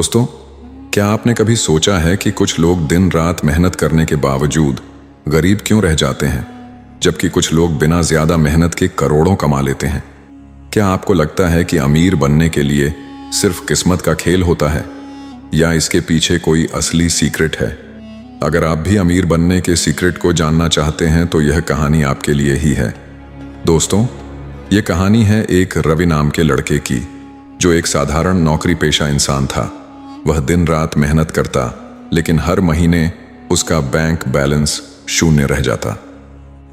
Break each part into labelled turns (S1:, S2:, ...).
S1: दोस्तों, क्या आपने कभी सोचा है कि कुछ लोग दिन रात मेहनत करने के बावजूद गरीब क्यों रह जाते हैं, जबकि कुछ लोग बिना ज्यादा मेहनत के करोड़ों कमा लेते हैं? क्या आपको लगता है कि अमीर बनने के लिए सिर्फ किस्मत का खेल होता है, या इसके पीछे कोई असली सीक्रेट है? अगर आप भी अमीर बनने के सीक्रेट को जानना चाहते हैं तो यह कहानी आपके लिए ही है। दोस्तों, यह कहानी है एक रवि नाम के लड़के की, जो एक साधारण नौकरी पेशा इंसान था। वह दिन रात मेहनत करता, लेकिन हर महीने उसका बैंक बैलेंस शून्य रह जाता।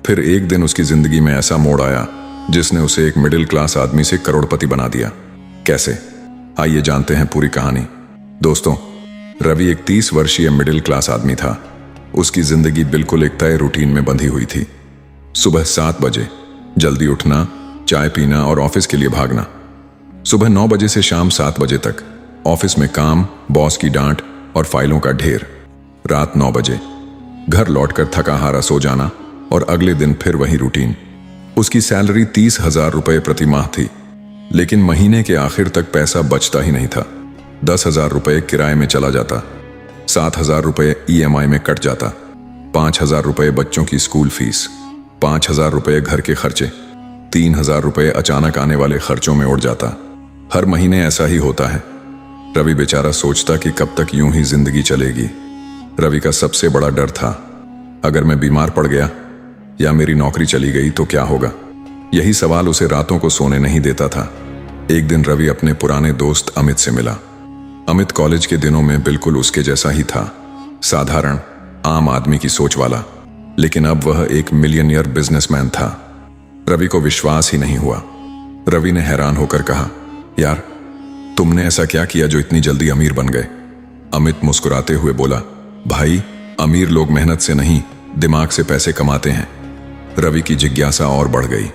S1: फिर एक दिन उसकी जिंदगी में ऐसा मोड़ आया जिसने उसे एक मिडिल क्लास आदमी से करोड़पति बना दिया। कैसे? आइए जानते हैं पूरी कहानी। दोस्तों, रवि एक 30 वर्षीय मिडिल क्लास आदमी था। उसकी जिंदगी बिल्कुल एक तय रूटीन में बंधी हुई थी। सुबह 7 बजे जल्दी उठना, चाय पीना और ऑफिस के लिए भागना। सुबह 9 बजे से शाम 7 बजे तक ऑफिस में काम, बॉस की डांट और फाइलों का ढेर। रात 9 बजे घर लौटकर थका हारा सो जाना और अगले दिन फिर वही रूटीन। उसकी सैलरी 30,000 रुपये प्रति माह थी, लेकिन महीने के आखिर तक पैसा बचता ही नहीं था। 10,000 रुपये किराए में चला जाता, 7,000 रुपये EMI में कट जाता, 5,000 रुपये बच्चों की स्कूल फीस, 5,000 रुपये घर के खर्चे, 3,000 रुपये अचानक आने वाले खर्चों में उड़ जाता। हर महीने ऐसा ही होता है। रवि बेचारा सोचता कि कब तक यूं ही जिंदगी चलेगी। रवि का सबसे बड़ा डर था, अगर मैं बीमार पड़ गया या मेरी नौकरी चली गई तो क्या होगा? यही सवाल उसे रातों को सोने नहीं देता था। एक दिन रवि अपने पुराने दोस्त अमित से मिला। अमित कॉलेज के दिनों में बिल्कुल उसके जैसा ही था, साधारण आम आदमी की सोच वाला, लेकिन अब वह एक मिलियनियर बिजनेसमैन था। रवि को विश्वास ही नहीं हुआ। रवि ने हैरान होकर कहा, यार, तुमने ऐसा क्या किया जो इतनी जल्दी अमीर बन गए? अमित मुस्कुराते हुए बोला, भाई, अमीर लोग मेहनत से नहीं, दिमाग से पैसे कमाते हैं। रवि की जिज्ञासा और बढ़ गई।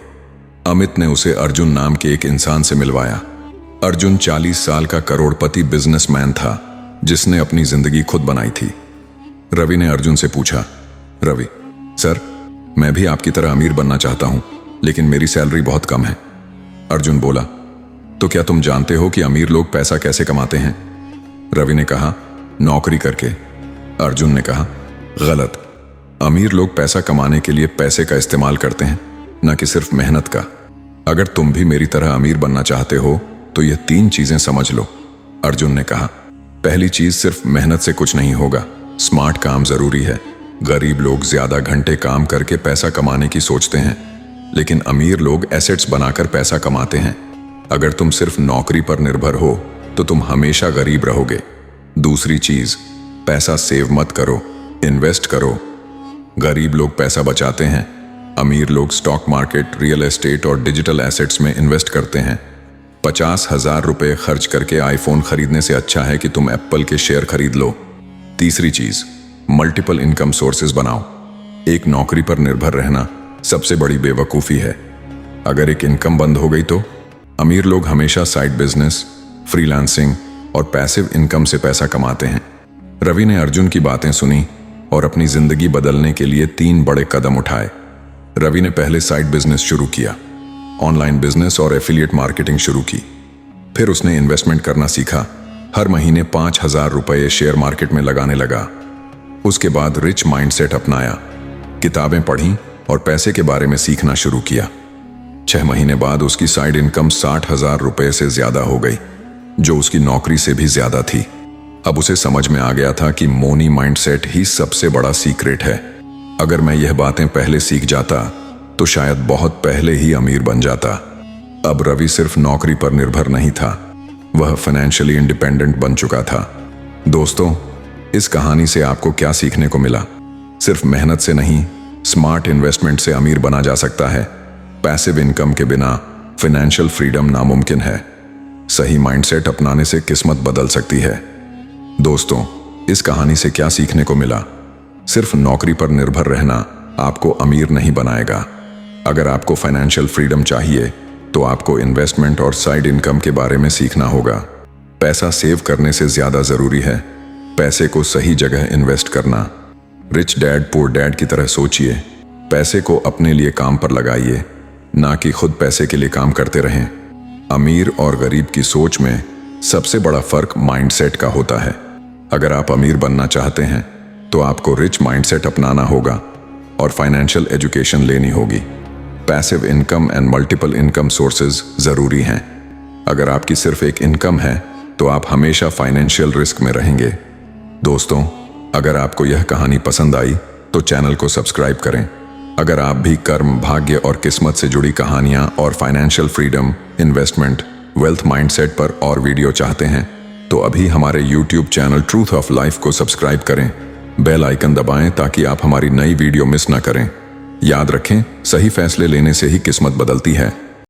S1: अमित ने उसे अर्जुन नाम के एक इंसान से मिलवाया। अर्जुन 40 साल का करोड़पति बिजनेसमैन था, जिसने अपनी जिंदगी खुद बनाई थी। रवि ने अर्जुन से पूछा, रवि सर, मैं भी आपकी तरह अमीर बनना चाहता हूं, लेकिन मेरी सैलरी बहुत कम है। अर्जुन बोला, तो क्या तुम जानते हो कि अमीर लोग पैसा कैसे कमाते हैं? रवि ने कहा, नौकरी करके। अर्जुन ने कहा, गलत। अमीर लोग पैसा कमाने के लिए पैसे का इस्तेमाल करते हैं, न कि सिर्फ मेहनत का। अगर तुम भी मेरी तरह अमीर बनना चाहते हो तो ये 3 चीजें समझ लो। अर्जुन ने कहा, पहली चीज, सिर्फ मेहनत से कुछ नहीं होगा, स्मार्ट काम जरूरी है। गरीब लोग ज्यादा घंटे काम करके पैसा कमाने की सोचते हैं, लेकिन अमीर लोग एसेट्स बनाकर पैसा कमाते हैं। अगर तुम सिर्फ नौकरी पर निर्भर हो तो तुम हमेशा गरीब रहोगे। दूसरी चीज, पैसा सेव मत करो, इन्वेस्ट करो। गरीब लोग पैसा बचाते हैं, अमीर लोग स्टॉक मार्केट, रियल एस्टेट और डिजिटल एसेट्स में इन्वेस्ट करते हैं। 50,000 रुपये खर्च करके आईफोन खरीदने से अच्छा है कि तुम एप्पल के शेयर खरीद लो। तीसरी चीज, मल्टीपल इनकम सोर्सेज बनाओ। एक नौकरी पर निर्भर रहना सबसे बड़ी बेवकूफ़ी है। अगर एक इनकम बंद हो गई तो अमीर लोग हमेशा साइड बिजनेस, फ्रीलांसिंग और पैसिव इनकम से पैसा कमाते हैं। रवि ने अर्जुन की बातें सुनी और अपनी जिंदगी बदलने के लिए 3 बड़े कदम उठाए। रवि ने पहले साइड बिजनेस शुरू किया, ऑनलाइन बिजनेस और एफिलिएट मार्केटिंग शुरू की। फिर उसने इन्वेस्टमेंट करना सीखा, हर महीने 5,000 रुपये शेयर मार्केट में लगाने लगा। उसके बाद रिच माइंडसेट अपनाया, किताबें पढ़ी और पैसे के बारे में सीखना शुरू किया। 6 महीने बाद उसकी साइड इनकम 60,000 रुपये से ज्यादा हो गई, जो उसकी नौकरी से भी ज्यादा थी। अब उसे समझ में आ गया था कि मोनी माइंडसेट ही सबसे बड़ा सीक्रेट है। अगर मैं यह बातें पहले सीख जाता तो शायद बहुत पहले ही अमीर बन जाता। अब रवि सिर्फ नौकरी पर निर्भर नहीं था, वह फाइनेंशियली इंडिपेंडेंट बन चुका था। दोस्तों, इस कहानी से आपको क्या सीखने को मिला? सिर्फ मेहनत से नहीं, स्मार्ट इन्वेस्टमेंट से अमीर बना जा सकता है। पैसिव इनकम के बिना फाइनेंशियल फ्रीडम नामुमकिन है। सही माइंडसेट अपनाने से किस्मत बदल सकती है। दोस्तों, इस कहानी से क्या सीखने को मिला? सिर्फ नौकरी पर निर्भर रहना आपको अमीर नहीं बनाएगा। अगर आपको फाइनेंशियल फ्रीडम चाहिए तो आपको इन्वेस्टमेंट और साइड इनकम के बारे में सीखना होगा। पैसा सेव करने से ज्यादा जरूरी है पैसे को सही जगह इन्वेस्ट करना। रिच डैड पुअर डैड की तरह सोचिए, पैसे को अपने लिए काम पर लगाइए, ना कि खुद पैसे के लिए काम करते रहें। अमीर और गरीब की सोच में सबसे बड़ा फर्क माइंडसेट का होता है। अगर आप अमीर बनना चाहते हैं तो आपको रिच माइंडसेट अपनाना होगा और फाइनेंशियल एजुकेशन लेनी होगी। Passive income and multiple income sources जरूरी हैं। अगर आपकी सिर्फ एक इनकम है तो आप हमेशा फाइनेंशियल रिस्क में रहेंगे। दोस्तों, अगर आपको यह कहानी पसंद आई तो चैनल को सब्सक्राइब करें। अगर आप भी कर्म, भाग्य और किस्मत से जुड़ी कहानियां और financial freedom, investment, wealth mindset पर और वीडियो चाहते हैं तो अभी हमारे YouTube channel truth of life को सब्सक्राइब करें। बेल आइकन दबाएं ताकि आप हमारी नई वीडियो मिस ना करें। याद रखें, सही फैसले लेने से ही किस्मत बदलती है।